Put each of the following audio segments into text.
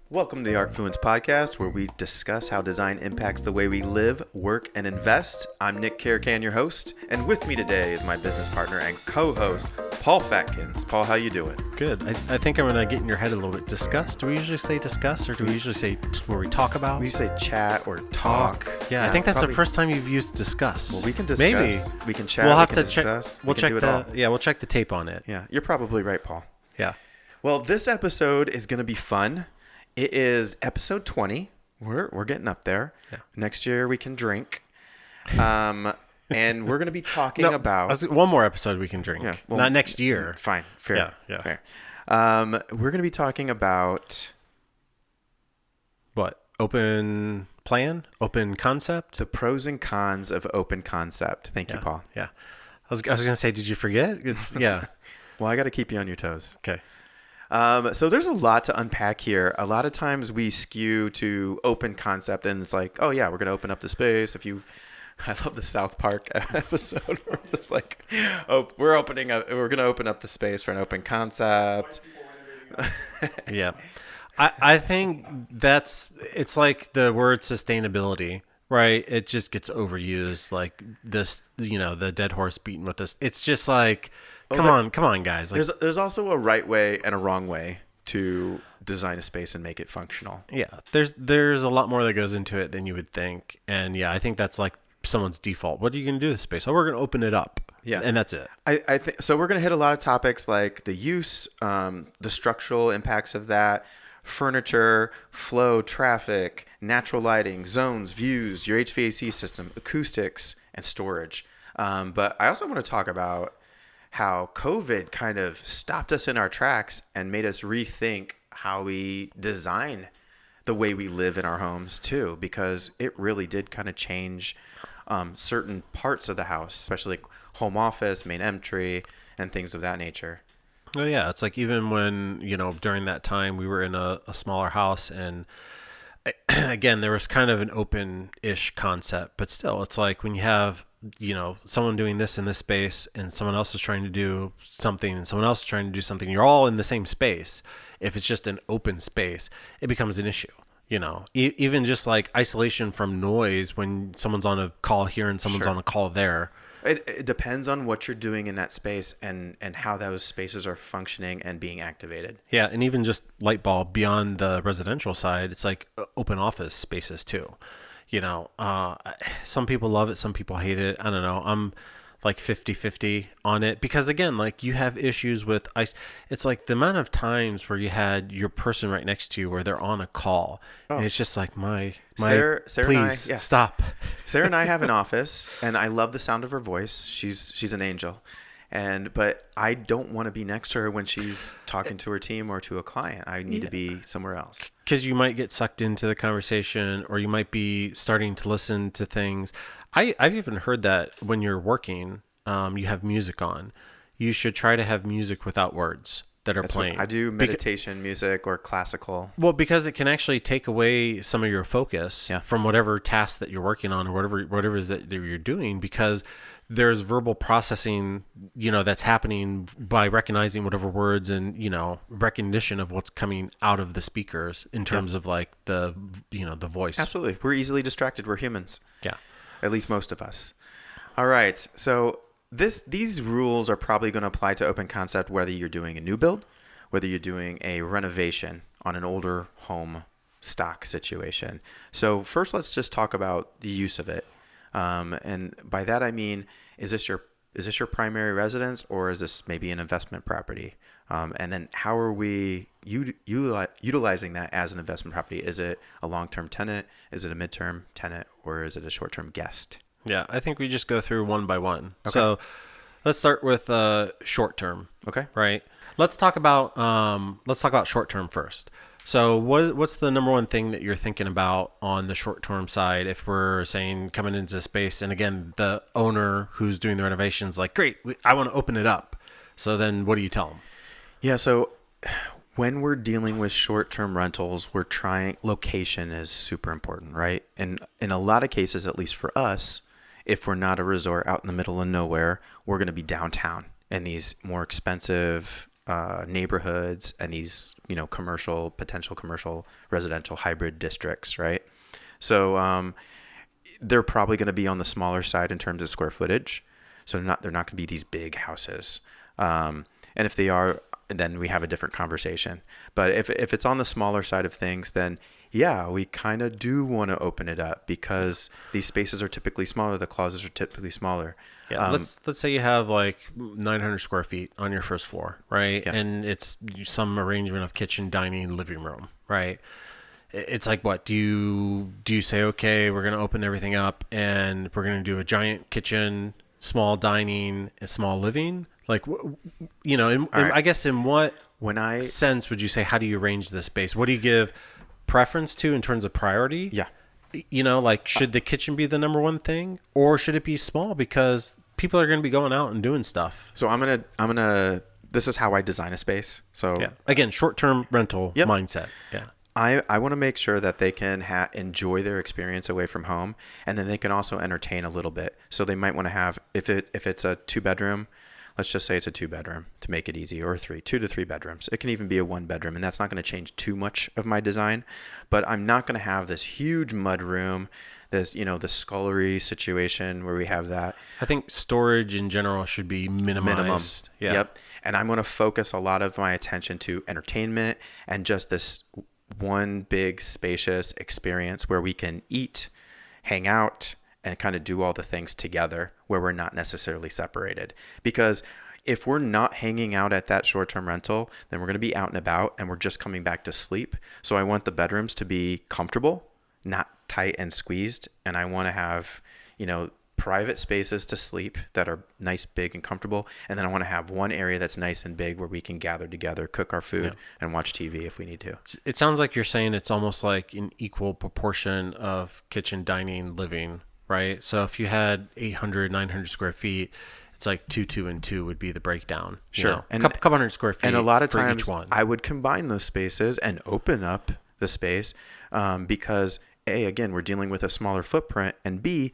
Welcome to the Arcfluence Podcast, where we discuss how design impacts the way we live, work, and invest. I'm Nick Caracan, your host, and with me today is my business partner and co-host, Paul Fatkins. Paul, how you doing? Good. I think I'm going to get in your head a little bit. Discuss? Do we usually say discuss, or do we usually say where we talk about? We say chat or talk. Yeah, I think that's probably the first time you've used discuss. Well, we can discuss. Maybe. We can chat. We'll have we to can check. discuss. We'll we check can do it all. we'll check the tape on it. Yeah, you're probably right, Paul. Yeah. Well, this episode is going to be fun. It is episode 20. We're getting up there. Yeah. Next year we can drink. And we're going to be talking about one more episode we can drink. Yeah, well, not next year. Fine. Fair. Yeah. Fair. We're going to be talking about What? Open plan? Open concept? the pros and cons of open concept. Thank you, Paul. Yeah. I was going to say, did you forget? Yeah. Well, I got to keep you on your toes. Okay. So there's a lot to unpack here. A lot of times we skew to open concept, and it's like, oh yeah, we're gonna open up the space. I love the South Park episode where it's like, oh, we're gonna open up the space for an open concept. Yeah. I think it's like the word sustainability, right? It just gets overused, like this, the dead horse beaten with this. It's just like, come on, guys. Like, There's also a right way and a wrong way to design a space and make it functional. yeah, there's a lot more that goes into it than you would think. And yeah, I think that's like someone's default. What are you going to do with the space? Oh, we're going to open it up. Yeah. And that's it. I think so. We're going to hit a lot of topics like the use, the structural impacts of that, furniture, flow, traffic, natural lighting, zones, views, your HVAC system, acoustics, and storage. But I also want to talk about how COVID kind of stopped us in our tracks and made us rethink how we design the way we live in our homes too, because it really did kind of change certain parts of the house, especially like home office, main entry, and things of that nature. Oh yeah, it's like even when, during that time we were in a smaller house, and again, there was kind of an open-ish concept, but still, it's like when you have, someone doing this in this space and someone else is trying to do something and someone else is trying to do something, you're all in the same space. If it's just an open space, it becomes an issue. Even just like isolation from noise when someone's on a call here and someone's on a call there. It depends on what you're doing in that space and how those spaces are functioning and being activated. Yeah, and even just light bulb beyond the residential side, it's like open office spaces too. Some people love it, some people hate it. I don't know. I'm like 50-50 on it because, again, like you have issues with ice. It's like the amount of times where you had your person right next to you where they're on a call, and it's just like Sarah please and I, stop. Sarah and I have an office, and I love the sound of her voice. She's an angel. But I don't want to be next to her when she's talking to her team or to a client. I need to be somewhere else. Because you might get sucked into the conversation, or you might be starting to listen to things. I've even heard that when you're working, you have music on. You should try to have music without words that are playing. I do meditation music or classical. Well, because it can actually take away some of your focus from whatever task that you're working on or whatever it is that you're doing, because there's verbal processing, that's happening by recognizing whatever words and, recognition of what's coming out of the speakers in terms of like the voice. Absolutely. We're easily distracted. We're humans. Yeah. At least most of us. All right. So these rules are probably going to apply to open concept, whether you're doing a new build, whether you're doing a renovation on an older home stock situation. So first, let's just talk about the use of it. And by that, I mean, is this your primary residence, or is this maybe an investment property? And then how are we utilizing that as an investment property? Is it a long-term tenant? Is it a midterm tenant? Or is it a short-term guest? Yeah, I think we just go through one by one. Okay. So let's start with short-term. Okay. Right. Let's talk about short-term first. So what's the number one thing that you're thinking about on the short-term side if we're saying coming into space, and again, the owner who's doing the renovations like, great, I want to open it up. So then what do you tell them? Yeah, so when we're dealing with short-term rentals, location is super important, right? And in a lot of cases, at least for us, if we're not a resort out in the middle of nowhere, we're going to be downtown in these more expensive neighborhoods and these, potential commercial residential hybrid districts, right? So they're probably going to be on the smaller side in terms of square footage. So they're not going to be these big houses. And if they are, then we have a different conversation. But if it's on the smaller side of things, then yeah, we kind of do want to open it up because these spaces are typically smaller. The closets are typically smaller. Yeah, let's say you have like 900 square feet on your first floor, right? Yeah. And it's some arrangement of kitchen, dining, living room, right? It's like, what do you say? Okay, we're gonna open everything up, and we're gonna do a giant kitchen, small dining, and small living. Like, right. I guess in what When sense would you say? How do you arrange the space? What do you give preference to in terms of priority? Yeah. Like, should the kitchen be the number one thing, or should it be small because people are going to be going out and doing stuff? So I'm gonna. This is how I design a space. So Yeah. Again, short-term rental Yep. mindset. Yeah. I want to make sure that they can enjoy their experience away from home, and then they can also entertain a little bit. So they might want to have, if it's a 2-bedroom, let's just say it's a 2-bedroom to make it easy, or 2 to 3 bedrooms. It can even be a 1-bedroom, and that's not going to change too much of my design. But I'm not going to have this huge mud room, the scullery situation where we have that. I think storage in general should be minimized. Minimum. Yeah. Yep. And I'm going to focus a lot of my attention to entertainment and just this one big spacious experience where we can eat, hang out, and kind of do all the things together where we're not necessarily separated. Because if we're not hanging out at that short-term rental, then we're going to be out and about and we're just coming back to sleep. So I want the bedrooms to be comfortable, not tight and squeezed. And I want to have, private spaces to sleep that are nice, big, and comfortable. And then I want to have one area that's nice and big where we can gather together, cook our food, and watch TV if we need to. It sounds like you're saying it's almost like an equal proportion of kitchen, dining, living, right? So if you had 800, 900 square feet, it's like 2, and 2 would be the breakdown. Sure. And a couple hundred square feet and a lot of for times each one. I would combine those spaces and open up the space because A, again, we're dealing with a smaller footprint, and B,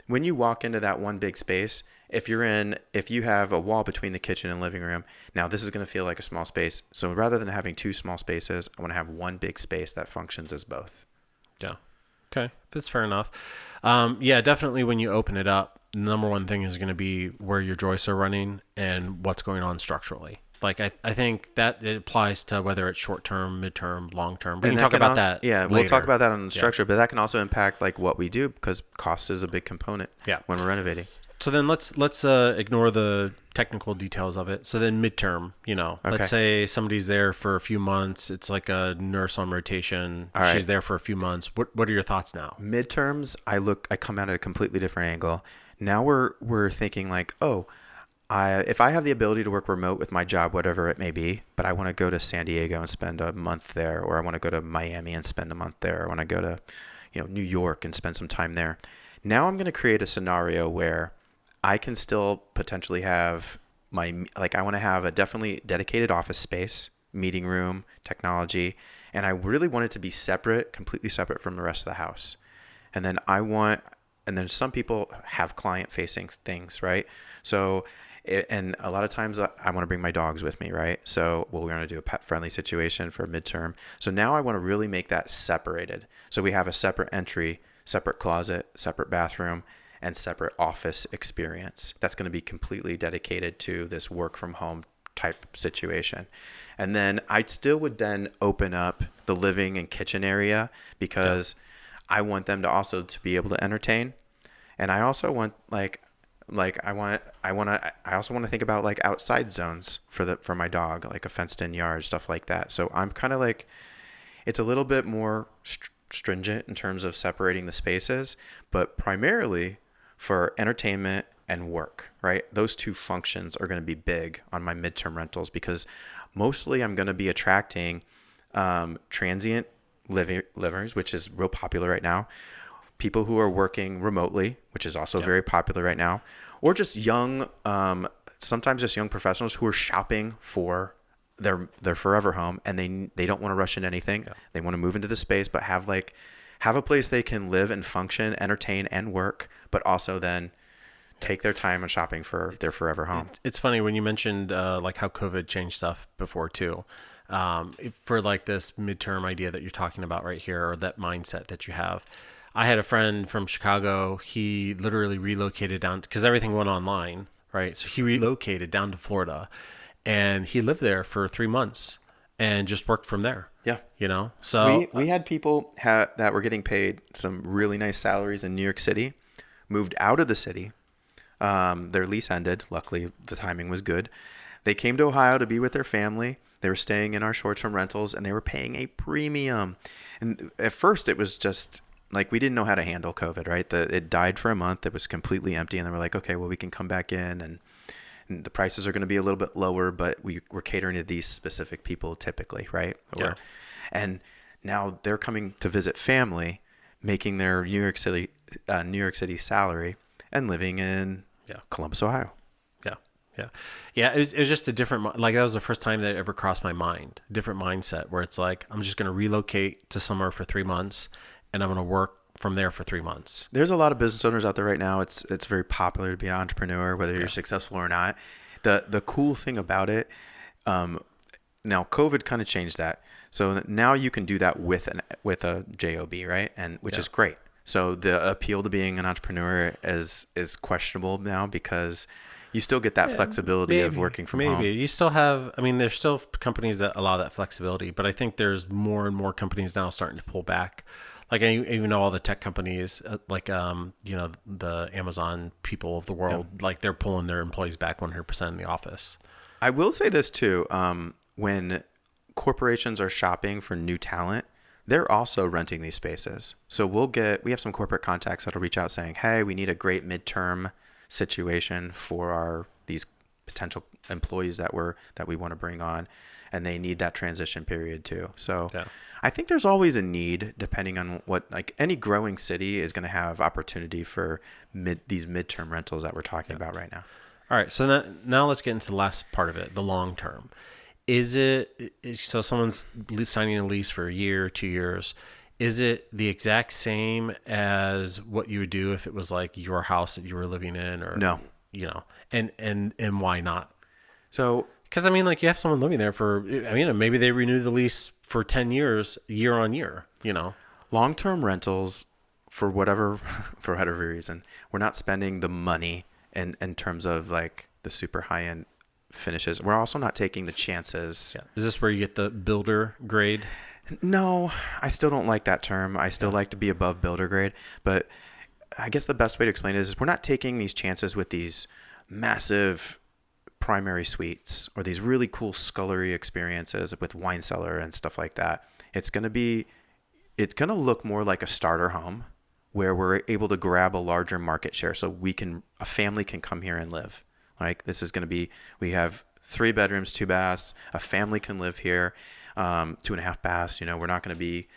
when you walk into that one big space, if you have a wall between the kitchen and living room, now this is going to feel like a small space. So rather than having 2 small spaces, I want to have one big space that functions as both. Yeah. Okay. That's fair enough. Yeah, definitely when you open it up, the number one thing is going to be where your joists are running and what's going on structurally. Like, I think that it applies to whether it's short-term, mid-term, long-term. We can talk about that Yeah, later. we'll talk about that on the structure, but that can also impact like what we do because cost is a big component when we're renovating. So then let's ignore the technical details of it. So then midterm, let's say somebody's there for a few months. It's like a nurse on rotation. All right. She's there for a few months. What are your thoughts now? Midterms, I come at a completely different angle. Now we're thinking like, if I have the ability to work remote with my job, whatever it may be, but I want to go to San Diego and spend a month there, or I want to go to Miami and spend a month there, or I want to go to, New York and spend some time there. Now I'm going to create a scenario where I can still potentially have I want to have a definitely dedicated office space, meeting room, technology, and I really want it to be separate, completely separate from the rest of the house. And then some people have client-facing things, right? So, and a lot of times I want to bring my dogs with me, right? So, we're going to do a pet-friendly situation for midterm. So now I want to really make that separated. So we have a separate entry, separate closet, separate bathroom, and separate office experience. That's going to be completely dedicated to this work from home type situation. And then I still would then open up the living and kitchen area because I want them to also to be able to entertain. And I also want I also want to think about like outside zones for my dog, like a fenced in yard, stuff like that. So I'm kind of like, it's a little bit more stringent in terms of separating the spaces, but primarily for entertainment and work, right? Those 2 functions are going to be big on my midterm rentals because mostly I'm going to be attracting transient livers, which is real popular right now. People who are working remotely, which is also very popular right now, or just young, sometimes just young professionals who are shopping for their forever home and they don't want to rush into anything. Yeah. They want to move into the space, but have a place they can live and function, entertain and work, but also then take their time on shopping for their forever home. It's funny when you mentioned like how COVID changed stuff before too. For like this midterm idea that you're talking about right here, or that mindset that you have. I had a friend from Chicago. He literally relocated down because everything went online, right? So he relocated down to Florida, and he lived there for 3 months and just worked from there. Yeah. You know, so we had people that were getting paid some really nice salaries in New York City, moved out of the city. Their lease ended. Luckily, the timing was good. They came to Ohio to be with their family. They were staying in our short-term rentals, and they were paying a premium. And at first, it was just like we didn't know how to handle COVID, right? It died for a month. It was completely empty, and then we're like, okay, well, we can come back in, and the prices are going to be a little bit lower, but we're catering to these specific people typically, right? Yeah. And now they're coming to visit family, making their New York City salary, and living in Columbus, Ohio. Yeah. It was just a different, like that was the first time that it ever crossed my mind, different mindset where it's like, I'm just going to relocate to somewhere for 3 months and I'm going to work from there for 3 months. There's a lot of business owners out there right now. It's very popular to be an entrepreneur, whether you're successful or not. The cool thing about it, now COVID kind of changed that. So now you can do that with a job, right? And which is great. So the appeal to being an entrepreneur is questionable now because you still get that flexibility of working from home. You still have, I mean, there's still companies that allow that flexibility, but I think there's more and more companies now starting to pull back. Like I even know all the tech companies, like the Amazon people of the world, like they're pulling their employees back 100% in the office. I will say this too: when corporations are shopping for new talent, they're also renting these spaces. So we have some corporate contacts that'll reach out saying, "Hey, we need a great midterm situation for these potential employees that we want to bring on, and they need that transition period too." So I think there's always a need, depending on what, like any growing city is going to have opportunity for these midterm rentals that we're talking about right now. All right, so now let's get into the last part of it, the long term. So someone's signing a lease for a year, 2 years. Is it the exact same as what you would do if it was like your house that you were living in, or no? And why not? So, because I mean, like you have someone living there for, I mean, maybe they renew the lease for 10 years, year on year. Long-term rentals, for whatever reason, we're not spending the money in terms of like the super high-end finishes. We're also not taking the chances. Yeah. Is this where you get the builder grade? No, I still don't like that term. I still like to be above builder grade, but I guess the best way to explain it is we're not taking these chances with these massive primary suites or these really cool scullery experiences with wine cellar and stuff like that. It's going to look more like a starter home where we're able to grab a larger market share so a family can come here and live. Like this is going to be, we have 3 bedrooms, 2 baths, a family can live here. 2.5 baths, we're not going to be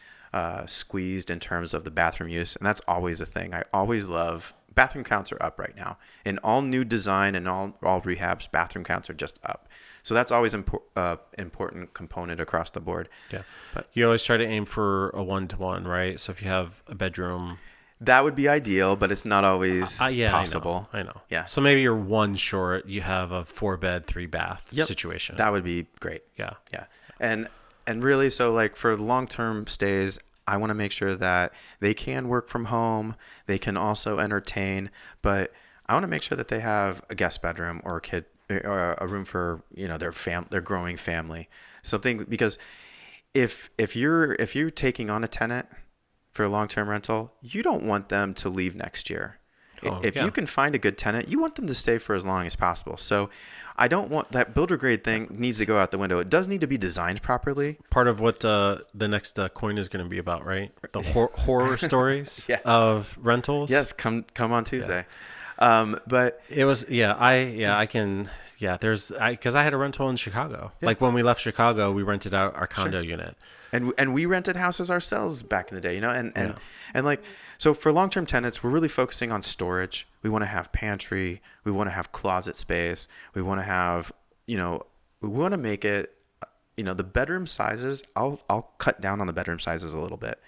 squeezed in terms of the bathroom use. And that's always a thing. I always love, bathroom counts are up right now. In all new design and all rehabs, bathroom counts are just up. So that's always important component across the board. Yeah. But you always try to aim for a 1-to-1, right? So if you have a bedroom, that would be ideal, but it's not always possible. I know. Yeah. So maybe you're 1 short. You have a 4-bed, 3-bath situation. That would be great. Yeah. Yeah. And really, so like for long-term stays, I want to make sure that they can work from home. They can also entertain, but I want to make sure that they have a guest bedroom or a room for, their growing family. Something, because if you're taking on a tenant for a long-term rental, you don't want them to leave next year. If you can find a good tenant, you want them to stay for as long as possible. So I don't want that builder grade thing needs to go out the window. It does need to be designed properly. It's part of what the next coin is going to be about, right? The horror stories of rentals. Yes, come on Tuesday. But it was because I had a rental in Chicago. Yeah. Like when we left Chicago, we rented out our condo unit. And we rented houses ourselves back in the day, and like, so for long-term tenants, we're really focusing on storage. We want to have pantry. We want to have closet space. We want to have, we want to make it, the bedroom sizes. I'll cut down on the bedroom sizes a little bit.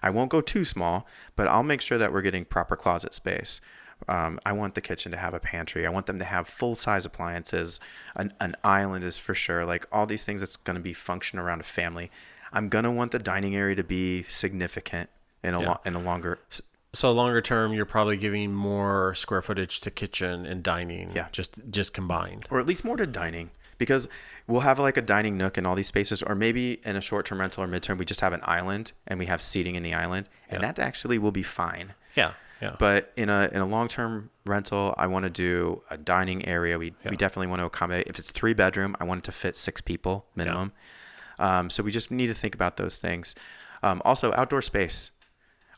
I won't go too small, but I'll make sure that we're getting proper closet space, I want the kitchen to have a pantry. I want them to have full size appliances. An island is for sure. Like all these things that's going to be function around a family. I'm going to want the dining area to be significant in a longer. So longer term, you're probably giving more square footage to kitchen and dining. Yeah. Just combined. Or at least more to dining, because we'll have like a dining nook in all these spaces, or maybe in a short-term rental or midterm, we just have an island and we have seating in the island, and that actually will be fine. Yeah. Yeah. But in a long-term rental, I want to do a dining area. We definitely want to accommodate. If it's 3-bedroom, I want it to fit 6 people minimum. So we just need to think about those things. Also, outdoor space.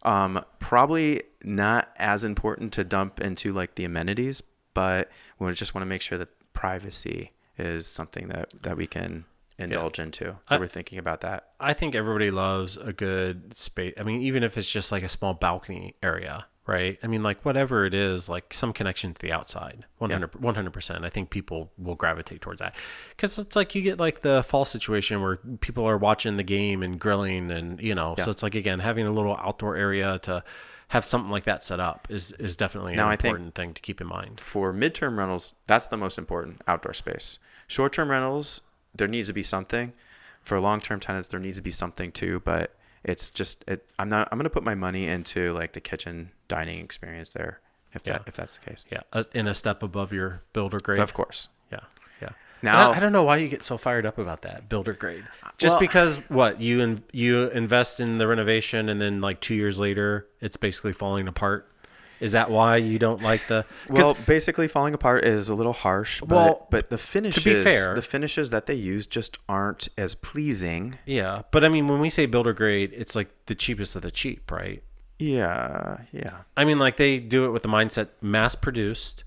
Probably not as important to dump into like the amenities, but we just want to make sure that privacy is something that we can indulge into. So we're thinking about that. I think everybody loves a good space. I mean, even if it's just like a small balcony area, right? I mean, like whatever it is, like some connection to the outside, 100%. I think people will gravitate towards that, because it's like you get like the fall situation where people are watching the game and grilling, and so it's like, again, having a little outdoor area to have something like that set up is definitely an important thing to keep in mind. For midterm rentals, that's the most important, outdoor space. Short-term rentals, there needs to be something. For long-term tenants, there needs to be something too, but it's just I'm going to put my money into like the kitchen dining experience there, if that's the case. Yeah, in a step above your builder grade. Of course. Yeah. Now I don't know why you get so fired up about that builder grade. Just because what you invest in the renovation and then like 2 years later it's basically falling apart. Is that why you don't like the? Well, basically falling apart is a little harsh. But the finishes, to be fair, the finishes that they use just aren't as pleasing. Yeah, but I mean, when we say builder grade, it's like the cheapest of the cheap, right? Yeah. I mean, like they do it with the mindset mass produced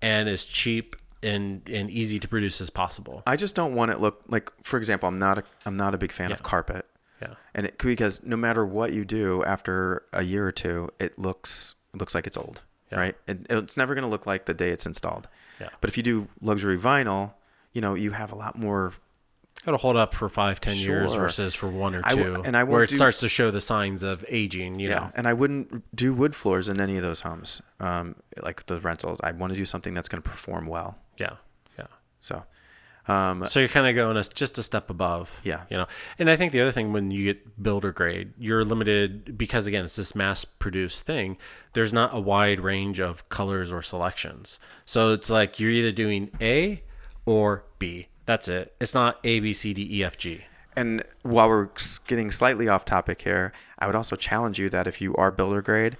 and as cheap and easy to produce as possible. I just don't want it look like, for example, I'm not a big fan of carpet. Yeah. And because no matter what you do after a year or two, it looks like it's old, right? It's never going to look like the day it's installed. Yeah. But if you do luxury vinyl, you have a lot more. It'll hold up for 5-10 years versus for 1 or 2, where it starts to show the signs of aging. You know. And I wouldn't do wood floors in any of those homes, like the rentals. I want to do something that's going to perform well. Yeah. So. So you're kind of going just a step above. Yeah. And I think the other thing, when you get builder grade, you're limited because, again, it's this mass produced thing. There's not a wide range of colors or selections. So it's like you're either doing A or B. That's it. It's not A, B, C, D, E, F, G. And while we're getting slightly off topic here, I would also challenge you that if you are builder grade,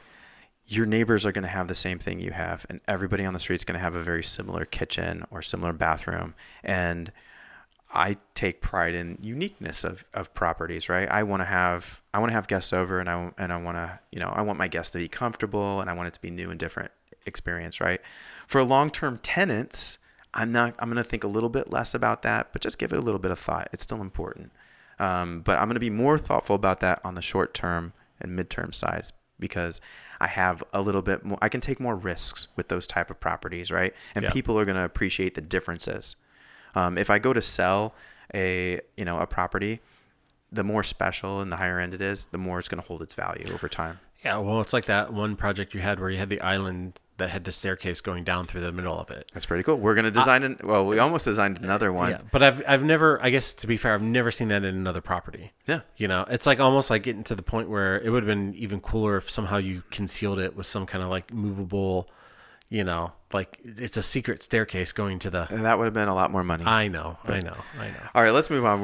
your neighbors are going to have the same thing you have, and everybody on the street is going to have a very similar kitchen or similar bathroom. And I take pride in uniqueness of properties, right? I want to have guests over, and I want to, I want my guests to be comfortable, and I want it to be new and different experience, right? For long-term tenants, I'm going to think a little bit less about that, but just give it a little bit of thought. It's still important. But I'm going to be more thoughtful about that on the short-term and midterm size, because I have a little bit more, I can take more risks with those type of properties, right? And people are going to appreciate the differences. If I go to sell a property, the more special and the higher end it is, the more it's going to hold its value over time. Yeah, well, it's like that one project you had where you had the island that had the staircase going down through the middle of it. That's pretty cool. We're going to design we almost designed another one. Yeah, but I've never, I guess to be fair, I've never seen that in another property. Yeah. It's like almost like getting to the point where it would have been even cooler if somehow you concealed it with some kind of like movable, like it's a secret staircase going to the. That would have been a lot more money. I know. All right, let's move on.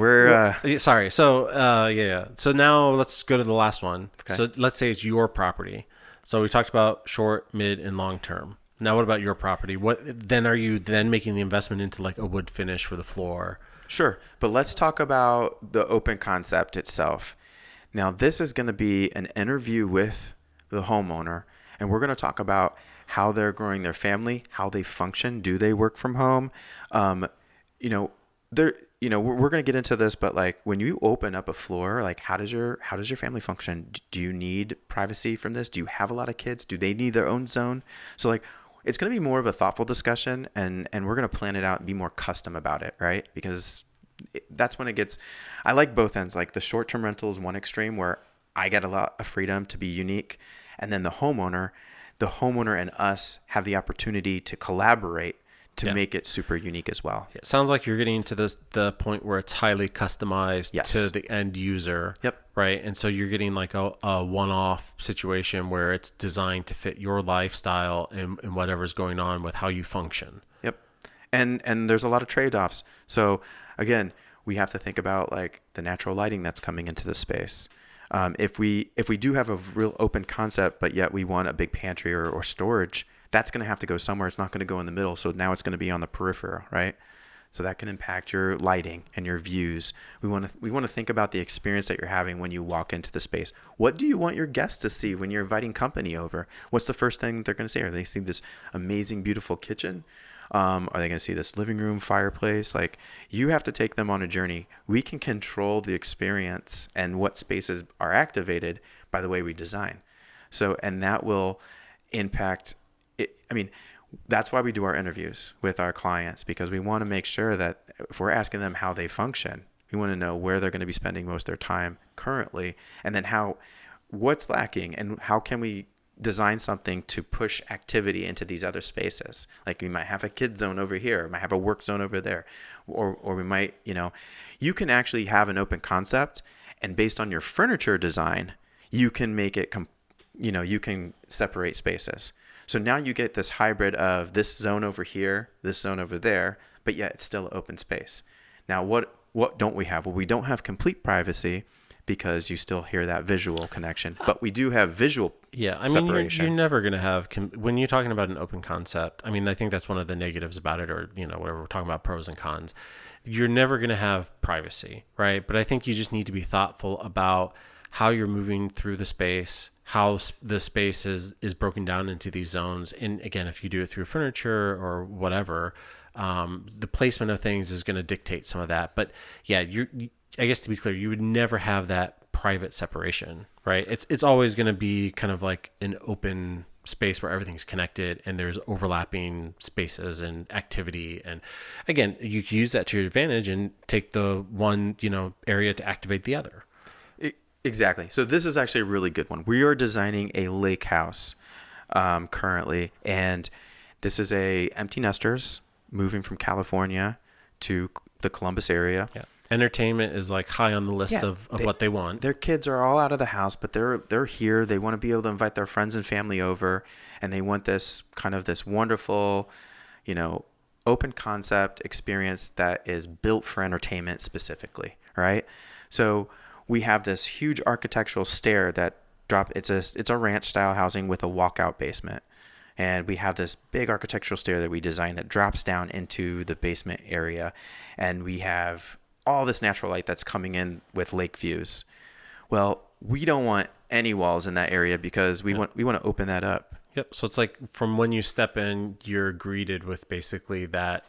Sorry. So, So now let's go to the last one. Okay. So let's say it's your property. So we talked about short, mid, and long term. Now, what about your property? What then are you then making the investment into like a wood finish for the floor? Sure. But let's talk about the open concept itself. Now, this is going to be an interview with the homeowner, and we're going to talk about how they're growing their family, how they function. Do they work from home? We're going to get into this, but like when you open up a floor, like how does your family function? Do you need privacy from this? Do you have a lot of kids? Do they need their own zone? So like it's going to be more of a thoughtful discussion, and we're going to plan it out and be more custom about it, right? Because that's when it gets, I like both ends. Like the short-term rental is one extreme where I get a lot of freedom to be unique. And then the homeowner, the homeowner and us have the opportunity to collaborate to Yeah. make it super unique as well. It sounds like you're getting to the point where it's highly customized Yes. to the end user. Yep. Right. And so you're getting like a one-off situation where it's designed to fit your lifestyle and whatever's going on with how you function. Yep. And there's a lot of trade-offs. So again, we have to think about like the natural lighting that's coming into the space. If we do have a real open concept, but yet we want a big pantry or storage, that's going to have to go somewhere. It's not going to go in the middle. So now it's going to be on the peripheral, right? So that can impact your lighting and your views. We want to think about the experience that you're having when you walk into the space. What do you want your guests to see when you're inviting company over? What's the first thing they're going to say? Are they see this amazing, beautiful kitchen? Are they going to see this living room, fireplace? Like, you have to take them on a journey. We can control the experience and what spaces are activated by the way we design. So, and that will impact it. I mean, that's why we do our interviews with our clients, because we want to make sure that if we're asking them how they function, we want to know where they're going to be spending most of their time currently, and then what's lacking, and how can we design something to push activity into these other spaces. Like, we might have a kid zone over here, might have a work zone over there, or we might, you can actually have an open concept, and based on your furniture design, you can make it, you can separate spaces. So now you get this hybrid of this zone over here, this zone over there, but yet it's still open space. Now, what don't we have? Well, we don't have complete privacy, because you still hear that visual connection, but we do have visual separation. You're never going to have, when you're talking about an open concept, I mean, I think that's one of the negatives about it, or, whatever, we're talking about pros and cons. You're never going to have privacy, right? But I think you just need to be thoughtful about how you're moving through the space, how the space is broken down into these zones. And again, if you do it through furniture or whatever, the placement of things is going to dictate some of that. But yeah, I guess to be clear, you would never have that private separation, right? It's always going to be kind of like an open space where everything's connected and there's overlapping spaces and activity. And again, you can use that to your advantage and take the one, area to activate the other. Exactly. So this is actually a really good one. We are designing a lake house currently, and this is a empty nesters moving from California to the Columbus area. Yeah. Entertainment is like high on the list of what they want. Their kids are all out of the house, but they're here. They want to be able to invite their friends and family over, and they want this kind of this wonderful, open concept experience that is built for entertainment specifically, right? So we have this huge architectural stair that it's a ranch style housing with a walkout basement. And we have this big architectural stair that we designed that drops down into the basement area. And we have all this natural light that's coming in with lake views. Well, we don't want any walls in that area, because we want to open that up. Yep. So it's like from when you step in, you're greeted with basically that,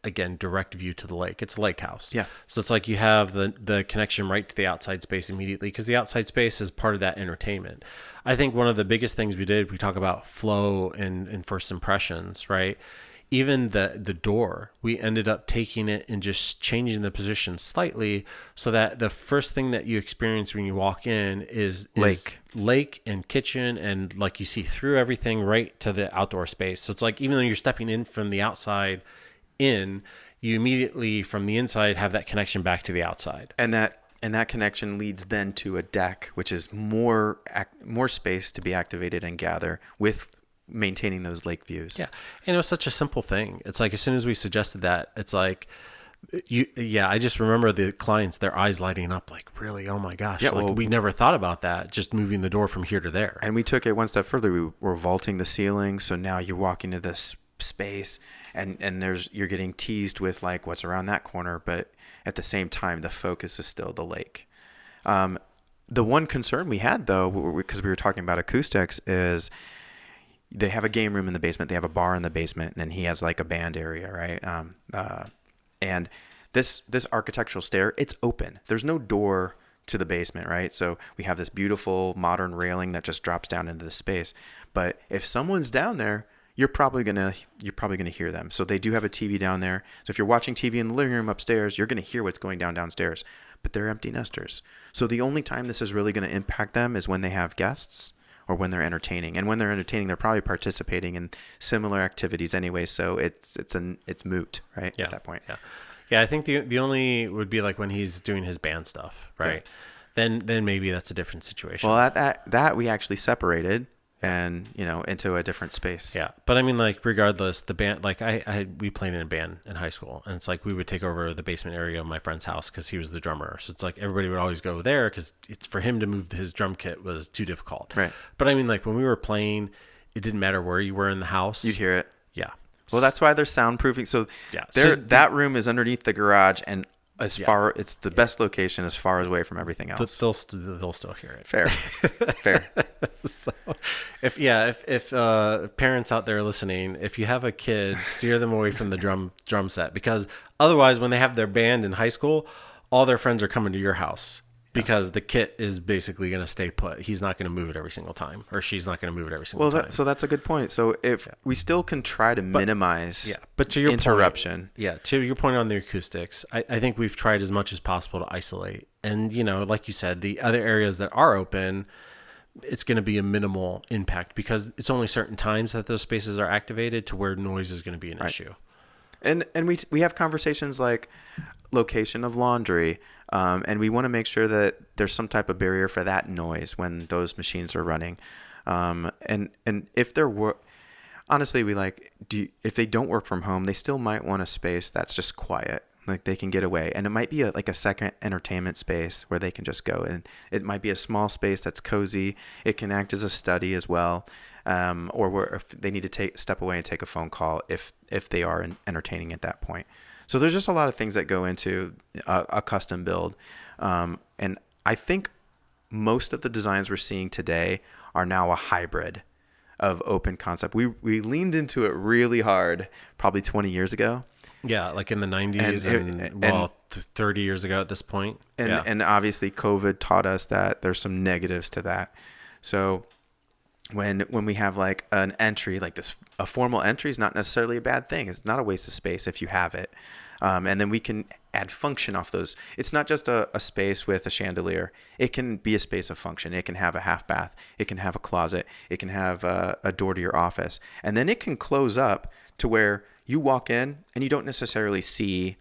again, direct view to the lake. It's a lake house. Yeah. So it's like you have the connection right to the outside space immediately, because the outside space is part of that entertainment. I think one of the biggest things we talk about flow and first impressions, right? Even the door, we ended up taking it and just changing the position slightly so that the first thing that you experience when you walk in is lake and kitchen, and like you see through everything right to the outdoor space. So it's like, even though you're stepping in from the outside in, you immediately from the inside have that connection back to the outside. And that connection leads then to a deck, which is more space to be activated and gather with maintaining those lake views. Yeah. And it was such a simple thing. It's like, as soon as we suggested that, it's like, I just remember the clients, their eyes lighting up like, really? Oh my gosh. Yeah, we never thought about that. Just moving the door from here to there. And we took it one step further. We were vaulting the ceiling. So now you're walking into this space and you're getting teased with like what's around that corner. But at the same time, the focus is still the lake. The one concern we had, though, because we were talking about acoustics, is they have a game room in the basement. They have a bar in the basement, and then he has like a band area, right? And this architectural stair, it's open. There's no door to the basement, right? So we have this beautiful modern railing that just drops down into the space. But if someone's down there, you're probably gonna hear them. So they do have a TV down there. So if you're watching TV in the living room upstairs, you're gonna hear what's going downstairs. But they're empty nesters. So the only time this is really gonna impact them is when they have guests, or when they're entertaining. And when they're entertaining, they're probably participating in similar activities anyway. So it's moot, right? Yeah. At that point. Yeah. Yeah. I think the only would be like when he's doing his band stuff, right? Yeah. Then maybe that's a different situation. Well, that we actually separated and, into a different space. Yeah. But I mean, like, regardless, the band, like we played in a band in high school, and it's like we would take over the basement area of my friend's house because he was the drummer. So it's like everybody would always go there because it's for him to move his drum kit was too difficult. Right. But I mean, like, when we were playing, it didn't matter where you were in the house. You'd hear it. Yeah. Well, that's why they're soundproofing. So Yeah. that room is underneath the garage, and it's the best location as far away from everything else. They'll still hear it. Fair. So if parents out there listening, if you have a kid, steer them away from the drum set, because otherwise when they have their band in high school, all their friends are coming to your house because the kit is basically going to stay put. He's not going to move it every single time, or she's not going to move it every single time. So that's a good point. So if we still can try to minimize but to your interruption. To your point on the acoustics, I think we've tried as much as possible to isolate. And, like you said, the other areas that are open, it's going to be a minimal impact because it's only certain times that those spaces are activated to where noise is going to be an issue. And we have conversations like location of laundry, and we want to make sure that there's some type of barrier for that noise when those machines are running. And if there were, honestly, if they don't work from home, they still might want a space that's just quiet, like they can get away. And it might be like a second entertainment space where they can just go. And it might be a small space that's cozy. It can act as a study as well. Or where if they need to step away and take a phone call if they are entertaining at that point. So there's just a lot of things that go into a custom build. And I think most of the designs we're seeing today are now a hybrid of open concept. We leaned into it really hard probably 20 years ago. Yeah, like in the 90s and 30 years ago at this point. And obviously COVID taught us that there's some negatives to that. So when we have like an entry like this, a formal entry is not necessarily a bad thing. It's not a waste of space if you have it. And then we can add function off those. It's not just a space with a chandelier. It can be a space of function. It can have a half bath. It can have a closet. It can have a door to your office. And then it can close up to where you walk in and you don't necessarily see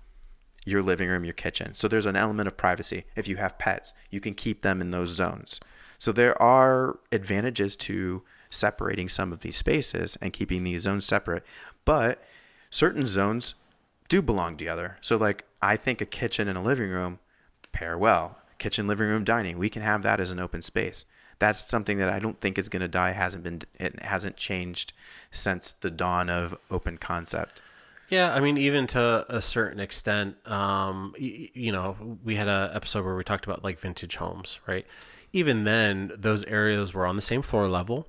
your living room, your kitchen. So there's an element of privacy. If you have pets, you can keep them in those zones. So there are advantages to separating some of these spaces and keeping these zones separate. But certain zones do belong together. So like I think a kitchen and a living room pair well. Kitchen, living room, dining. We can have that as an open space. That's something that I don't think is going to die. It hasn't changed since the dawn of open concept. Yeah, I mean, even to a certain extent, we had an episode where we talked about like vintage homes, right? Even then, those areas were on the same floor level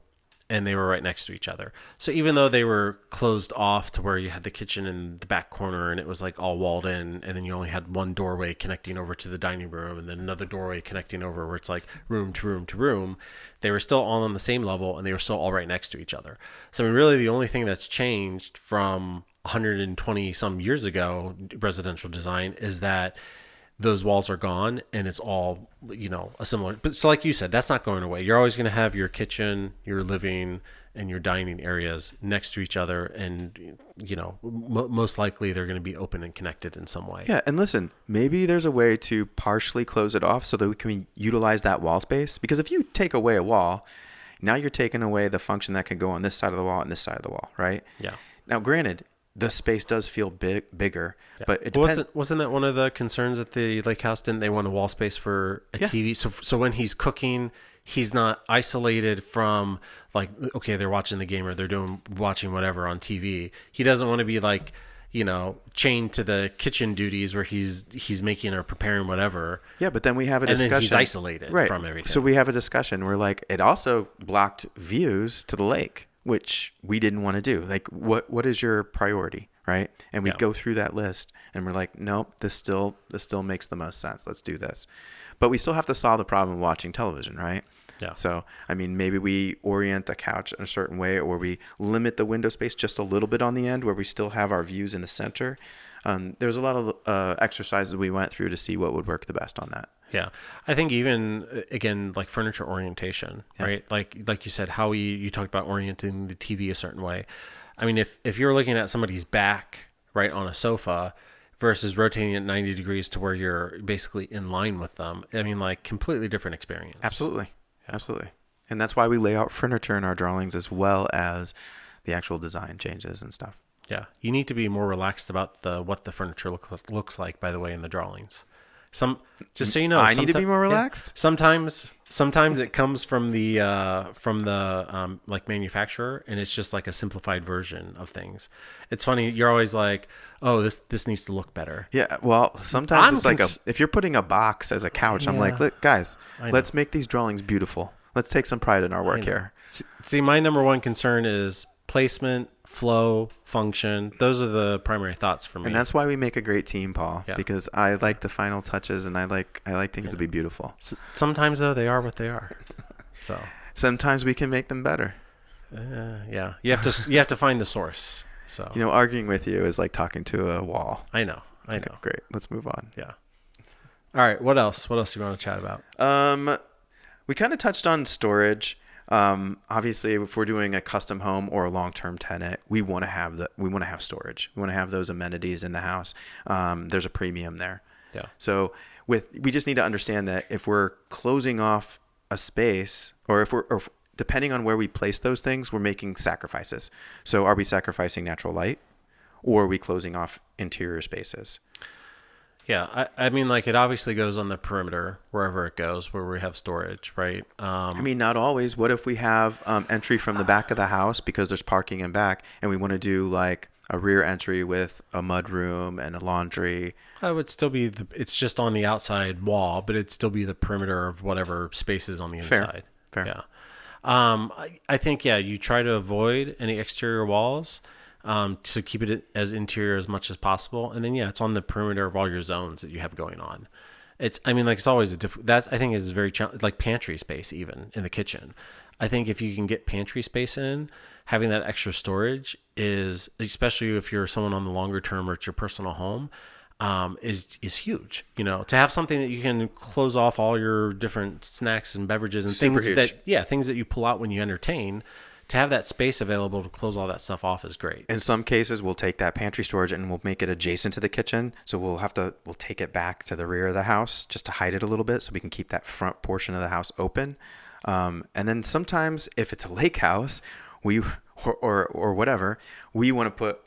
and they were right next to each other. So even though they were closed off to where you had the kitchen in the back corner and it was like all walled in, and then you only had one doorway connecting over to the dining room and then another doorway connecting over where it's like room to room to room, they were still all on the same level and they were still all right next to each other. So I mean, really the only thing that's changed from 120 some years ago residential design is that those walls are gone and it's all, a similar, but so like you said, that's not going away. You're always going to have your kitchen, your living, and your dining areas next to each other. And, most likely they're going to be open and connected in some way. Yeah. And listen, maybe there's a way to partially close it off so that we can utilize that wall space. Because if you take away a wall, now you're taking away the function that can go on this side of the wall and this side of the wall, right? Yeah. Now, granted, the space does feel bigger, yeah. But it depends. Wasn't that one of the concerns at the lake house? Didn't they want a wall space for a TV? So when he's cooking, he's not isolated from like, okay, they're watching the game or they're watching whatever on TV. He doesn't want to be like, chained to the kitchen duties where he's making or preparing whatever. Yeah, but then we have a discussion. And then he's isolated from everything. So we have a discussion where like it also blocked views to the lake, which we didn't want to do. Like, what is your priority, right? And we go through that list, and we're like, nope, this still makes the most sense. Let's do this. But we still have to solve the problem of watching television, right? Yeah. So, I mean, maybe we orient the couch in a certain way, or we limit the window space just a little bit on the end where we still have our views in the center. There's a lot of exercises we went through to see what would work the best on that. Yeah. I think even again, like furniture orientation, right? Like you said, how you talked about orienting the TV a certain way. I mean, if you're looking at somebody's back, right, on a sofa versus rotating it 90 degrees to where you're basically in line with them, I mean, like completely different experience. Absolutely. Absolutely. And that's why we lay out furniture in our drawings as well as the actual design changes and stuff. Yeah. You need to be more relaxed about what the furniture looks like, by the way, in the drawings. Just so you know, I need to be more relaxed. Sometimes it comes from the like manufacturer, and it's just like a simplified version of things. It's funny. You're always like, oh, this needs to look better. Yeah. Well, sometimes it's if you're putting a box as a couch, I'm like, look, guys, let's make these drawings beautiful. Let's take some pride in our work here. See, my number one concern is placement, flow, function. Those are the primary thoughts for me. And that's why we make a great team, Paul, because I like the final touches and I like things to be beautiful. Sometimes though, they are what they are. So sometimes we can make them better. Yeah. You have to find the source. So, arguing with you is like talking to a wall. I know. Okay, great. Let's move on. Yeah. All right. What else do you want to chat about? We kind of touched on storage. Obviously, if we're doing a custom home or a long-term tenant, we want to have storage. We want to have those amenities in the house. There's a premium there. Yeah. So we just need to understand that if we're closing off a space, or if depending on where we place those things, we're making sacrifices. So are we sacrificing natural light, or are we closing off interior spaces? Yeah, I mean, like it obviously goes on the perimeter wherever it goes, where we have storage, right? I mean, not always. What if we have entry from the back of the house because there's parking in back, and we want to do like a rear entry with a mud room and a laundry? I would still be it's just on the outside wall, but it'd still be the perimeter of whatever space is on the inside. Fair. Yeah. I think you try to avoid any exterior walls. To keep it as interior as much as possible. And then, it's on the perimeter of all your zones that you have going on. It's always that I think is very like pantry space, even in the kitchen. I think if you can get pantry space in, having that extra storage is, especially if you're someone on the longer term or it's your personal home, is huge. To have something that you can close off all your different snacks and beverages and Super things huge. things that you pull out when you entertain. To have that space available to close all that stuff off is great. In some cases, we'll take that pantry storage and we'll make it adjacent to the kitchen. So we'll take it back to the rear of the house just to hide it a little bit so we can keep that front portion of the house open. And then sometimes if it's a lake house, or whatever, we want to put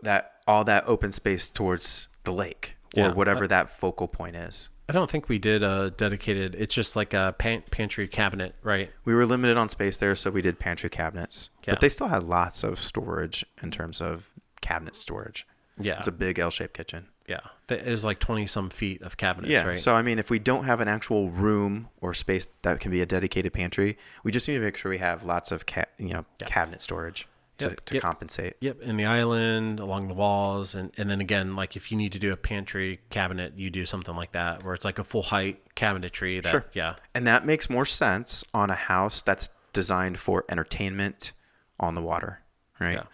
all that open space towards the lake or whatever that focal point is. I don't think we did a dedicated. It's just like a pantry cabinet, right? We were limited on space there, so we did pantry cabinets. Yeah. But they still had lots of storage in terms of cabinet storage. Yeah. It's a big L-shaped kitchen. Yeah. It was like 20 some feet of cabinets, right? So, I mean, if we don't have an actual room or space that can be a dedicated pantry, we just need to make sure we have lots of cabinet storage to compensate. Yep. In the island, along the walls. And then again, like if you need to do a pantry cabinet, you do something like that where it's like a full height cabinetry. Sure. Yeah. And that makes more sense on a house that's designed for entertainment on the water, right? Yeah.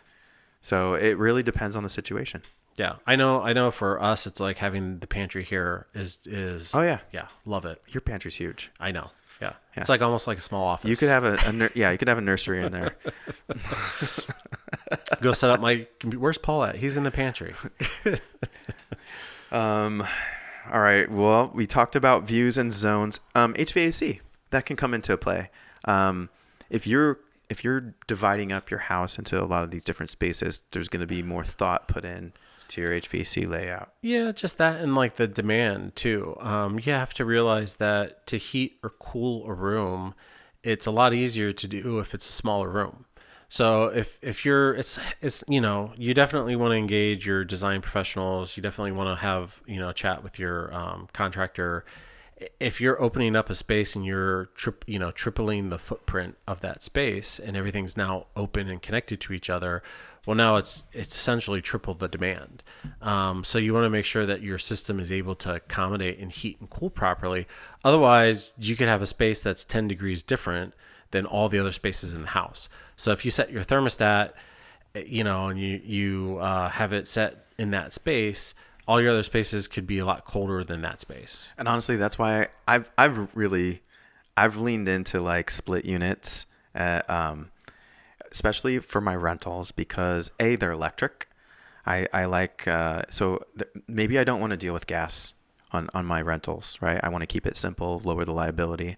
So it really depends on the situation. Yeah. I know for us, it's like having the pantry here is. Oh yeah. Yeah. Love it. Your pantry's huge. I know. Yeah. It's like almost like a small office. You could have you could have a nursery in there. Go set up my computer. Where's Paul at? He's in the pantry. All right. Well, we talked about views and zones. HVAC, that can come into play. If you're dividing up your house into a lot of these different spaces, there's going to be more thought put in to your HVAC layout. Yeah, just that and like the demand too. You have to realize that to heat or cool a room, it's a lot easier to do if it's a smaller room. So if you're, it's you definitely want to engage your design professionals. You definitely want to have chat with your contractor. If you're opening up a space and you're tripling the footprint of that space and everything's now open and connected to each other, well, now it's essentially tripled the demand. So you want to make sure that your system is able to accommodate and heat and cool properly. Otherwise, you could have a space that's 10 degrees different than all the other spaces in the house. So if you set your thermostat, and you have it set in that space, all your other spaces could be a lot colder than that space. And honestly, that's why I've leaned into like split units, especially for my rentals because they're electric. I like maybe I don't want to deal with gas on my rentals, right? I want to keep it simple, lower the liability.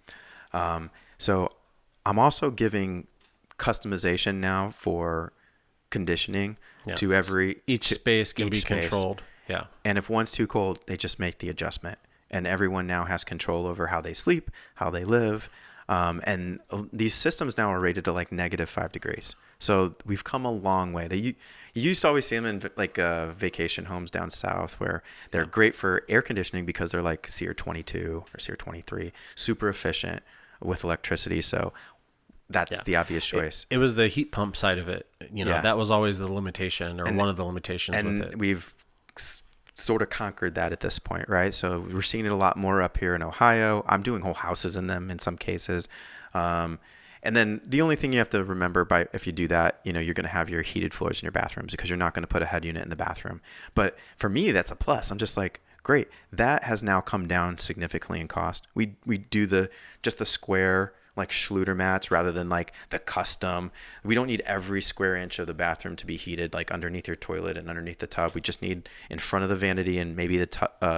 So I'm also giving customization now for conditioning to each space can be space. Controlled. Yeah. And if one's too cold, they just make the adjustment. And everyone now has control over how they sleep, how they live. And these systems now are rated to like -5 degrees. So we've come a long way. You used to always see them in like vacation homes down south where they're great for air conditioning because they're like SEER 22 or SEER 23, super efficient with electricity. So that's the obvious choice. It was the heat pump side of it. That was always the limitation or one of the limitations with it. And we've sort of conquered that at this point, right? So we're seeing it a lot more up here in Ohio. I'm doing whole houses in them in some cases. And then the only thing you have to remember if you do that, you're going to have your heated floors in your bathrooms because you're not going to put a head unit in the bathroom. But for me, that's a plus. I'm just like, great. That has now come down significantly in cost. We do just the square like Schluter mats rather than like the custom. We don't need every square inch of the bathroom to be heated like underneath your toilet and underneath the tub. We just need in front of the vanity and maybe the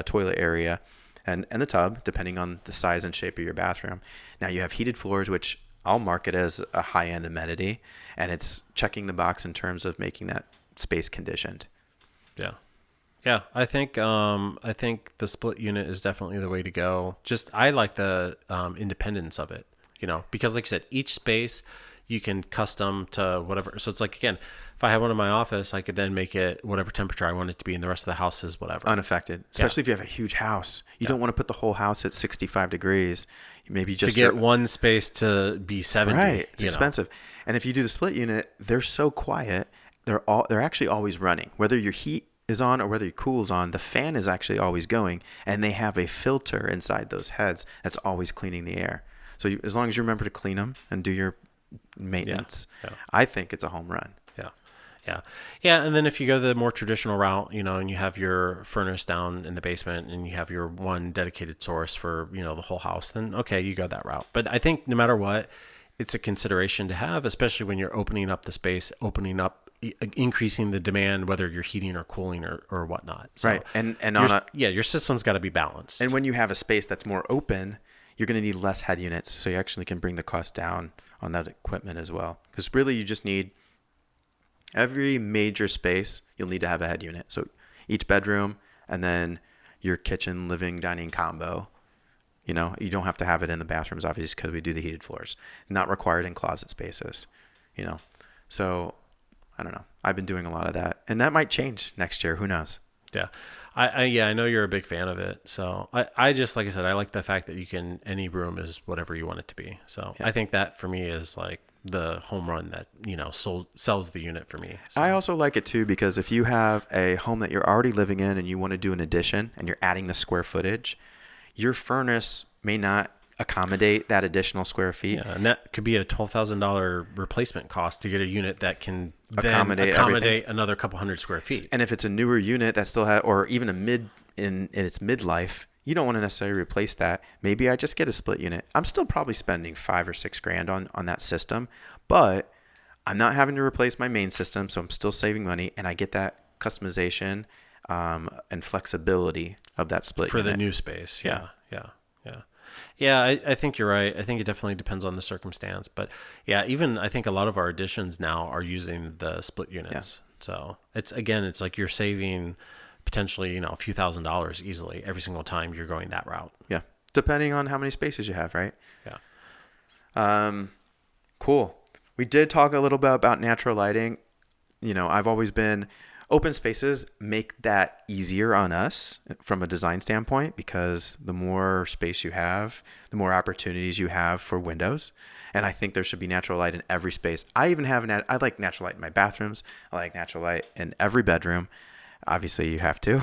toilet area and the tub, depending on the size and shape of your bathroom. Now you have heated floors, which I'll market as a high-end amenity, and it's checking the box in terms of making that space conditioned. Yeah, I think the split unit is definitely the way to go. I like the independence of it, because like you said, each space you can custom to whatever. So it's like, again, if I have one in my office, I could then make it whatever temperature I want it to be, and the rest of the house is whatever. Unaffected, especially if you have a huge house. You don't want to put the whole house at 65 degrees. Maybe just to get one space to be 70. Right, it's expensive. And if you do the split unit, they're so quiet. They're actually always running. Whether your heat is on or whether your cool is on, the fan is actually always going, and they have a filter inside those heads that's always cleaning the air. So as long as you remember to clean them and do your maintenance, I think it's a home run. Yeah. And then if you go the more traditional route, and you have your furnace down in the basement and you have your one dedicated source for, the whole house, then okay, you go that route. But I think no matter what, it's a consideration to have, especially when you're opening up the space, increasing the demand, whether you're heating or cooling or whatnot. So right. And your system's got to be balanced. And when you have a space that's more open, you're going to need less head units. So you actually can bring the cost down on that equipment as well. Because really you just need every major space, you'll need to have a head unit. So each bedroom and then your kitchen, living, dining combo. You don't have to have it in the bathrooms, obviously, because we do the heated floors. Not required in closet spaces, So I don't know. I've been doing a lot of that. And that might change next year. Who knows? Yeah. I know you're a big fan of it. So I just, like I said, I like the fact that any room is whatever you want it to be. So I think that for me is like the home run that, sells the unit for me. So. I also like it too, because if you have a home that you're already living in and you want to do an addition and you're adding the square footage, your furnace may not accommodate that additional square feet. Yeah, and that could be a $12,000 replacement cost to get a unit that can accommodate another couple hundred square feet. And if it's a newer unit that still has, or even in its midlife, you don't want to necessarily replace that. Maybe I just get a split unit. I'm still probably spending $5,000 or $6,000 on that system, but I'm not having to replace my main system, so I'm still saving money, and I get that customization and flexibility of that split for unit. the new space. Yeah, I think you're right. I think it definitely depends on the circumstance. But yeah, even I think a lot of our additions now are using the split units. Yeah. So it's like you're saving potentially, a few $1,000s easily every single time you're going that route. Yeah. Depending on how many spaces you have, right? Yeah. Cool. We did talk a little bit about natural lighting. I've always been open spaces make that easier on us from a design standpoint, because the more space you have, the more opportunities you have for windows. And I think there should be natural light in every space. I even have I like natural light in my bathrooms. I like natural light in every bedroom. Obviously you have to.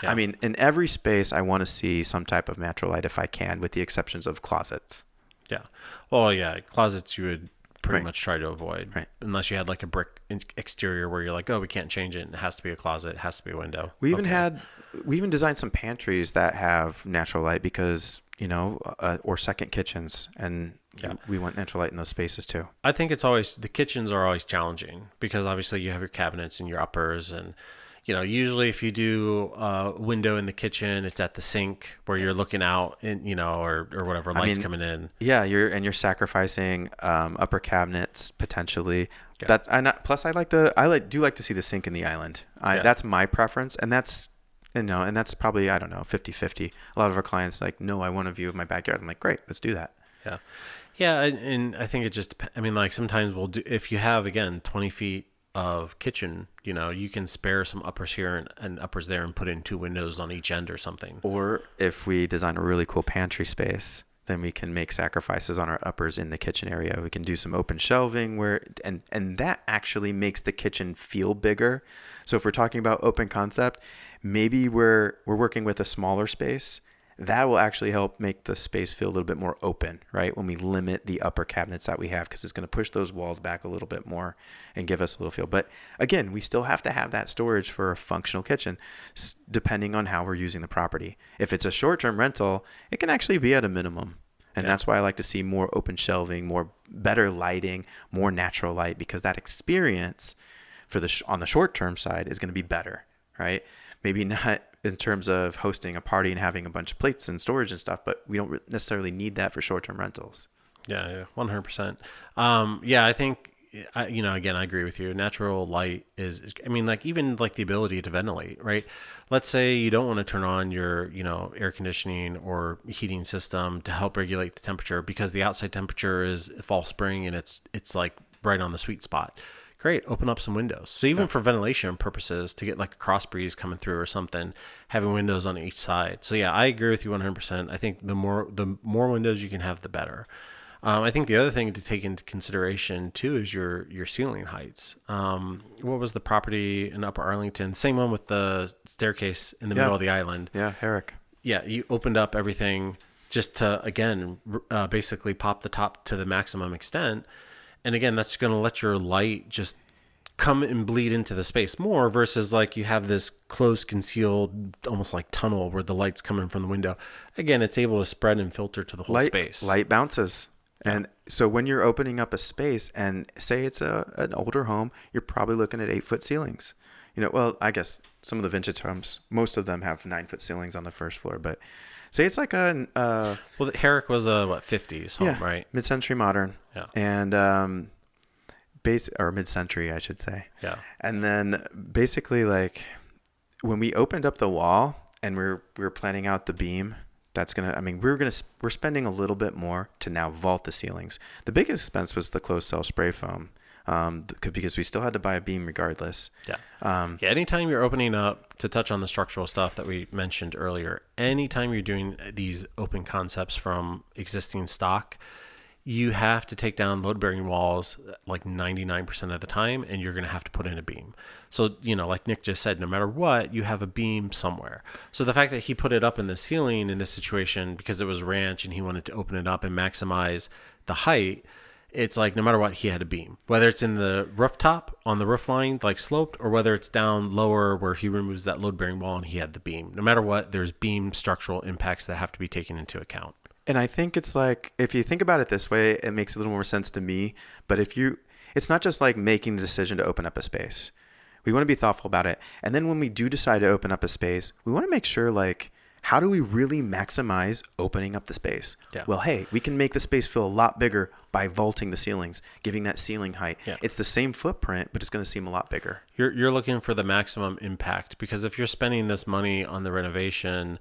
Yeah. I mean, in every space, I want to see some type of natural light if I can, with the exceptions of closets. Yeah. Well, yeah, closets you would pretty much try to avoid. Right. Unless you had like a brick exterior where you're like, oh, we can't change it. It has to be a closet. It has to be a window. We even designed some pantries that have natural light because, or second kitchens. And we want natural light in those spaces too. I think the kitchens are always challenging because obviously you have your cabinets and your uppers and, usually if you do a window in the kitchen, it's at the sink where you're looking out and, or whatever lights coming in. Yeah. You're sacrificing, upper cabinets potentially. Yeah. Plus I do like to see the sink in the island. That's my preference. And that's, and that's probably, I don't know, 50-50. A lot of our clients like, no, I want a view of my backyard. I'm like, great, let's do that. Yeah. Yeah. And I think it just depends. I mean, like sometimes we'll do, if you have, again, 20 feet of kitchen, you can spare some uppers here and uppers there and put in 2 windows on each end or something. Or if we design a really cool pantry space, then we can make sacrifices on our uppers in the kitchen area. We can do some open shelving and that actually makes the kitchen feel bigger. So if we're talking about open concept, maybe we're working with a smaller space. That will actually help make the space feel a little bit more open, right? When we limit the upper cabinets that we have, because it's going to push those walls back a little bit more and give us a little feel. But again, we still have to have that storage for a functional kitchen, depending on how we're using the property. If it's a short-term rental, it can actually be at a minimum. And that's why I like to see more open shelving, better lighting, more natural light, because that experience on the short-term side is going to be better, right? Maybe not in terms of hosting a party and having a bunch of plates and storage and stuff, but we don't necessarily need that for short-term rentals. Yeah, 100%. I think, again, I agree with you. Natural light is, I mean, like even like the ability to ventilate, right? Let's say you don't want to turn on your, air conditioning or heating system to help regulate the temperature because the outside temperature is fall spring and it's like right on the sweet spot. Great, open up some windows. So even for ventilation purposes, to get like a cross breeze coming through or something, having windows on each side. So yeah, I agree with you 100%. I think the more windows you can have, the better. I think the other thing to take into consideration too is your ceiling heights. What was the property in Upper Arlington? Same one with the staircase in the middle of the island. Yeah, Herrick. Yeah, you opened up everything just to, again, basically pop the top to the maximum extent. And again, that's going to let your light just come and bleed into the space more versus like you have this closed, concealed, almost like tunnel where the light's coming from the window. Again, it's able to spread and filter to the whole space. Light bounces. Yeah. And so when you're opening up a space and say it's an older home, you're probably looking at 8-foot ceilings. Well, I guess some of the vintage homes, most of them have 9-foot ceilings on the first floor, but say it's like well, Herrick was a 50s home, right? Mid-century modern. Yeah. And or mid-century, I should say. Yeah. And then basically like when we opened up the wall and we were planning out the beam, we're spending a little bit more to now vault the ceilings. The biggest expense was the closed cell spray foam. Because we still had to buy a beam regardless. Yeah. Anytime you're opening up, to touch on the structural stuff that we mentioned earlier, anytime you're doing these open concepts from existing stock, you have to take down load-bearing walls like 99% of the time, and you're going to have to put in a beam. So, like Nick just said, no matter what, you have a beam somewhere. So the fact that he put it up in the ceiling in this situation because it was ranch and he wanted to open it up and maximize the height, it's like no matter what, he had a beam. Whether it's in the rooftop on the roof line, like sloped, or whether it's down lower where he removes that load-bearing wall and he had the beam. No matter what, there's beam structural impacts that have to be taken into account. And I think it's like, if you think about it this way, it makes a little more sense to me. But it's not just like making the decision to open up a space. We want to be thoughtful about it. And then when we do decide to open up a space, we want to make sure like, how do we really maximize opening up the space? Yeah. Well, hey, we can make the space feel a lot bigger by vaulting the ceilings, giving that ceiling height. Yeah. It's the same footprint, but it's going to seem a lot bigger. You're looking for the maximum impact because if you're spending this money on the renovation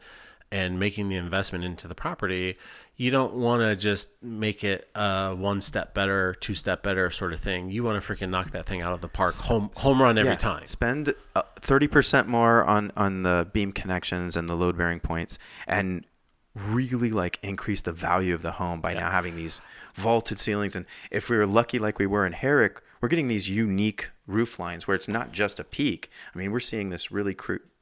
and making the investment into the property, you don't want to just make it a 1 step better, 2 step better sort of thing. You want to freaking knock that thing out of the park, home run every time. Spend 30% more on the beam connections and the load bearing points, and really like increase the value of the home by now having these vaulted ceilings. And if we were lucky like we were in Herrick, we're getting these unique roof lines where it's not just a peak. I mean, we're seeing this really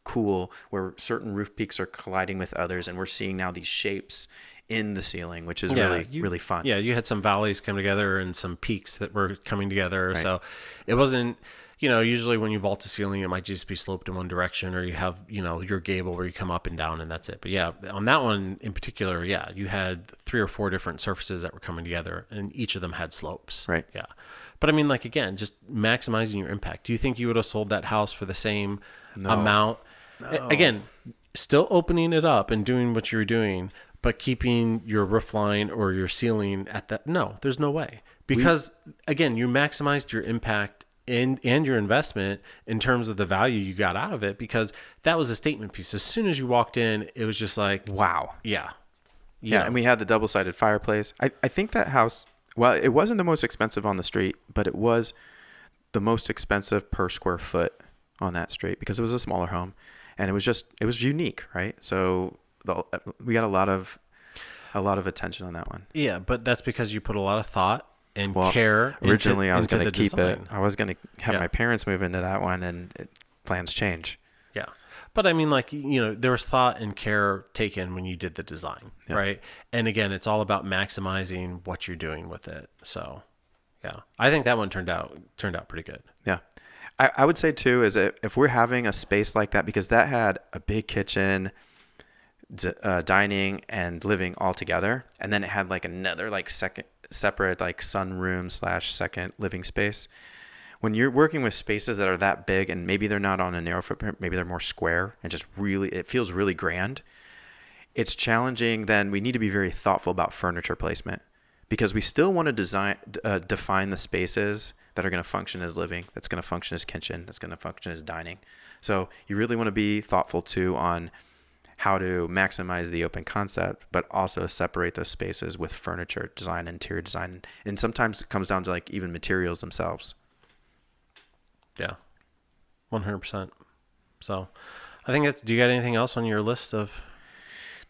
cool where certain roof peaks are colliding with others, and we're seeing now these shapes in the ceiling, which is Yeah, really fun. Yeah, you had some valleys come together and some peaks that were coming together. Right. So it wasn't, usually when you vault a ceiling, it might just be sloped in one direction, or you have, your gable where you come up and down and that's it. But yeah, on that one in particular, yeah, you had 3 or 4 different surfaces that were coming together and each of them had slopes. Right. Yeah. But I mean, like, again, just maximizing your impact. Do you think you would have sold that house for the same amount? No. Again, still opening it up and doing what you were doing, but keeping your roof line or your ceiling at that. No, there's no way. Because again, you maximized your impact and your investment in terms of the value you got out of it, because that was a statement piece. As soon as you walked in, it was just like, Wow. yeah. Yeah, and we had the double-sided fireplace. I think that house, well, it wasn't the most expensive on the street, but it was the most expensive per square foot on that street because it was a smaller home, and it was unique, right? So we got a lot of attention on that one. Yeah, but that's because you put a lot of thought and Well, care originally, I was into going the to keep design. it. I was going to have Yeah. my parents move into that one, and plans change. Yeah. But I mean, like, there was thought and care taken when you did the design, Yeah. right? And again, it's all about maximizing what you're doing with it. So, yeah, I think that one turned out pretty good. Yeah. I would say too, is if we're having a space like that, because that had a big kitchen, dining and living all together, and then it had like another like separate like sunroom / second living space. When you're working with spaces that are that big, and maybe they're not on a narrow footprint, maybe they're more square and just really, it feels really grand. It's challenging. Then we need to be very thoughtful about furniture placement, because we still want to define the spaces that are going to function as living, that's going to function as kitchen, that's going to function as dining. So you really want to be thoughtful too on how to maximize the open concept, but also separate those spaces with furniture design, interior design. And sometimes it comes down to like even materials themselves. Yeah, 100%. So I think do you got anything else on your list of?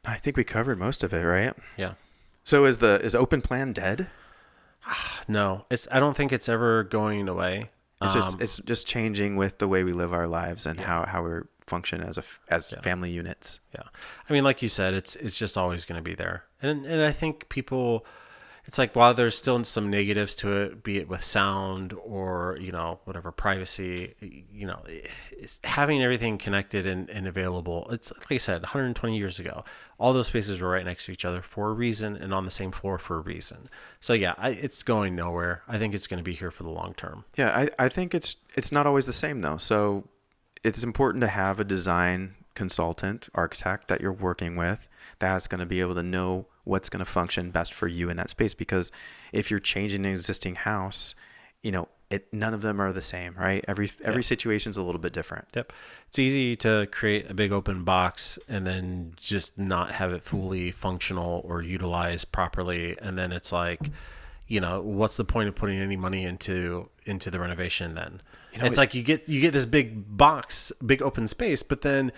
I think we covered most of it, right? Yeah. So is open plan dead? No, I don't think it's ever going away. It's just changing with the way we live our lives and how we function as family units. Yeah. I mean, like you said, it's just always going to be there. And I think people, it's like, while there's still some negatives to it, be it with sound or, whatever, privacy, it's having everything connected and available. It's like I said, 120 years ago, all those spaces were right next to each other for a reason and on the same floor for a reason. So yeah, it's going nowhere. I think it's going to be here for the long term. Yeah. I think it's not always the same though. So it's important to have a design consultant, architect that you're working with that's going to be able to know what's going to function best for you in that space. Because if you're changing an existing house, none of them are the same, right? Every situation's a little bit different. Yep. It's easy to create a big open box and then just not have it fully functional or utilized properly. And then it's like, what's the point of putting any money into the renovation then? It's like you get this big box, big open space, but then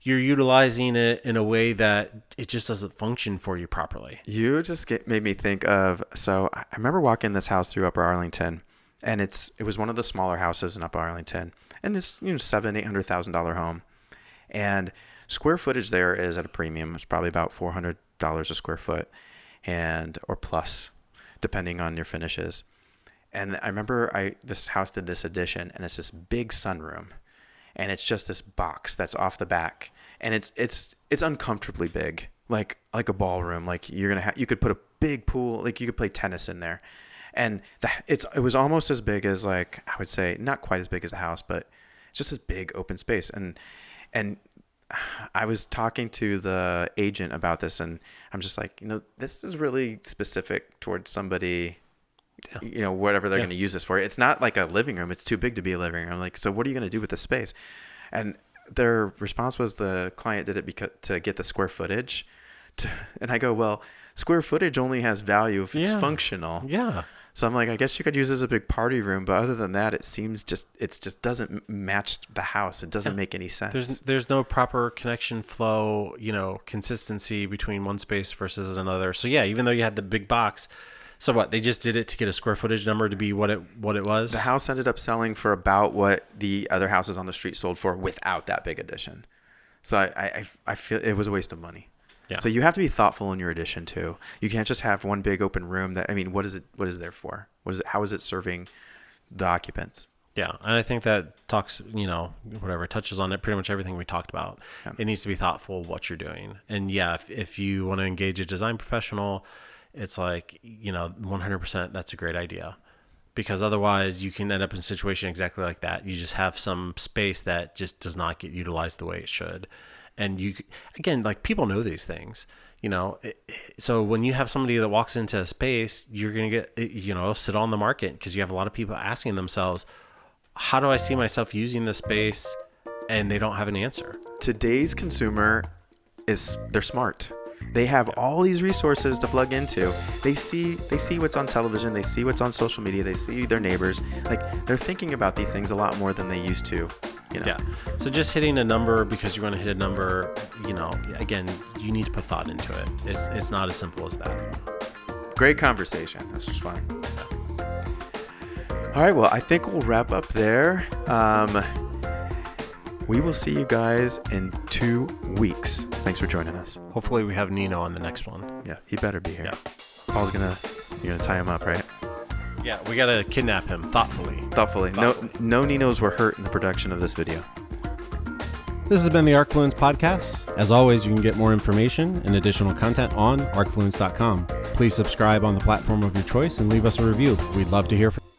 you're utilizing it in a way that it just doesn't function for you properly. You just made me think of, so I remember walking this house through Upper Arlington, and it was one of the smaller houses in Upper Arlington, and this $700,000-$800,000 home, and square footage there is at a premium. It's probably about $400 a square foot, or plus, depending on your finishes. And I remember this house did this addition, and it's this big sunroom, and it's just this box that's off the back, and it's uncomfortably big, like a ballroom. Like you could put a big pool, like you could play tennis in there, and it was almost as big as, like, I would say not quite as big as a house, but it's just this big open space. And I was talking to the agent about this, and I'm just like, this is really specific towards somebody. Yeah. Whatever they're going to use this for. It's not like a living room. It's too big to be a living room. I'm like, so what are you going to do with this space? And their response was the client did it to get the square footage. And I go, well, square footage only has value if it's functional. Yeah. So I'm like, I guess you could use it as a big party room, but other than that, it just doesn't match the house. It doesn't make any sense. There's no proper connection flow, consistency between one space versus another. So yeah, even though you had the big box, so what? They just did it to get a square footage number to be what it was? The house ended up selling for about what the other houses on the street sold for without that big addition. So I feel it was a waste of money. Yeah. So you have to be thoughtful in your addition too. You can't just have one big open room that, I mean, what is it there for? How is it serving the occupants? Yeah, and I think that talks, whatever, touches on it, pretty much everything we talked about. Yeah. It needs to be thoughtful of what you're doing. And yeah, if you want to engage a design professional, it's like, 100% that's a great idea. Because otherwise you can end up in a situation exactly like that. You just have some space that just does not get utilized the way it should. And again, like people know these things, so when you have somebody that walks into a space, you're going to get, sit on the market because you have a lot of people asking themselves, how do I see myself using this space? And they don't have an answer. Today's consumer they're smart. They have all these resources to plug into. They see what's on television. They see what's on social media. They see their neighbors. Like they're thinking about these things a lot more than they used to. Yeah. So just hitting a number because you're going to hit a number, again, you need to put thought into it. It's not as simple as that. Great conversation. This was fun. All right. Well, I think we'll wrap up there. We will see you guys in 2 weeks. Thanks for joining us. Hopefully we have Nino on the next one. Yeah, he better be here. Yeah. You're gonna tie him up, right? Yeah, we gotta kidnap him thoughtfully. No Ninos were hurt in the production of this video. This has been the ArcFluence Podcast. As always, you can get more information and additional content on arcfluence.com. Please subscribe on the platform of your choice and leave us a review. We'd love to hear from you.